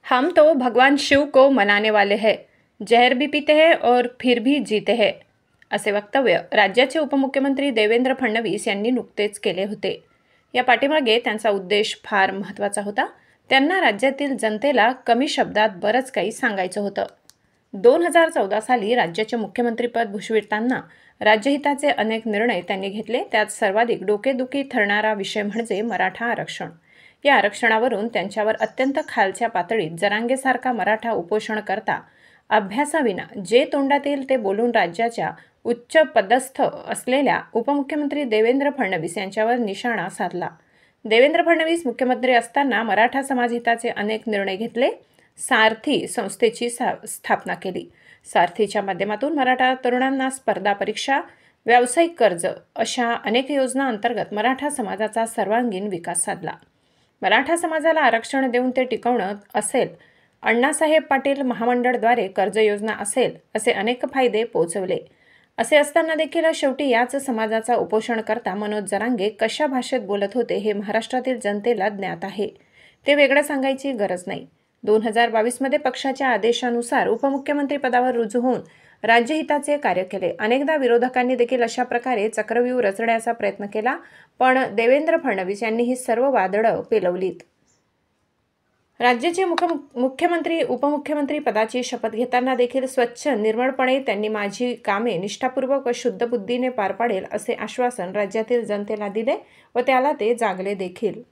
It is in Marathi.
हम तो भगवान शिव को मनाने वाले हैं, जहर भी पीते हैं और फिर भी जीते हैं, असे वक्तव्य राज्याचे उपमुख्यमंत्री देवेंद्र फडणवीस यांनी नुकतेच केले होते। या पाठीमागे त्यांचा उद्देश फार महत्त्वाचा होता। त्यांना राज्यातील जनतेला कमी शब्दात बरंच काही सांगायचं होतं। 2014 साली राज्याचे मुख्यमंत्रीपद भूषविताना राज्यहिताचे अनेक निर्णय त्यांनी घेतले। त्यात सर्वाधिक डोकेदुखी ठरणारा विषय म्हणजे मराठा आरक्षण। या आरक्षणावरून त्यांच्यावर अत्यंत खालच्या पातळीत जरांगेसारखा मराठा उपोषणकर्ता अभ्यासाविना जे तोंडात येईल ते बोलून राज्याच्या उच्च पदस्थ असलेल्या उपमुख्यमंत्री देवेंद्र फडणवीस यांच्यावर निशाणा साधला। देवेंद्र फडणवीस मुख्यमंत्री असताना मराठा समाजहिताचे अनेक निर्णय घेतले। सारथी संस्थेची स्थापना केली। सारथीच्या माध्यमातून मराठा तरुणांना स्पर्धा परीक्षा, व्यावसायिक कर्ज अशा अनेक योजना अंतर्गत मराठा समाजाचा सर्वांगीण विकास साधला। मराठा समाजाला आरक्षण देऊन ते टिकवणं असेल, अण्णासाहेब पाटील महामंडळद्वारे कर्ज योजना असेल, असे अनेक फायदे पोहोचवले। असे असताना देखील शेवटी याच समाजाचा उपोषणकर्ता मनोज जरांगे कशा भाषेत बोलत होते हे महाराष्ट्रातील जनतेला ज्ञात आहे। ते वेगळं सांगायची गरज नाही। 2022 मध्ये पक्षाच्या आदेशानुसार उपमुख्यमंत्री पदावर रुजू होऊन राज्यहिताचे कार्य केले। अनेकदा विरोधकांनी देखील अशा प्रकारे चक्रव्यूह रचण्याचा प्रयत्न केला, पण देवेंद्र फडणवीस यांनी ही सर्व वादळं पेलवलीत। राज्याचे मुख्यमंत्री उपमुख्यमंत्री पदाची शपथ घेताना देखील स्वच्छ निर्मळपणे त्यांनी माझी कामे निष्ठापूर्वक व शुद्ध बुद्धीने पार पाडेल असे आश्वासन राज्यातील जनतेला दिले व त्याला ते जागले देखील।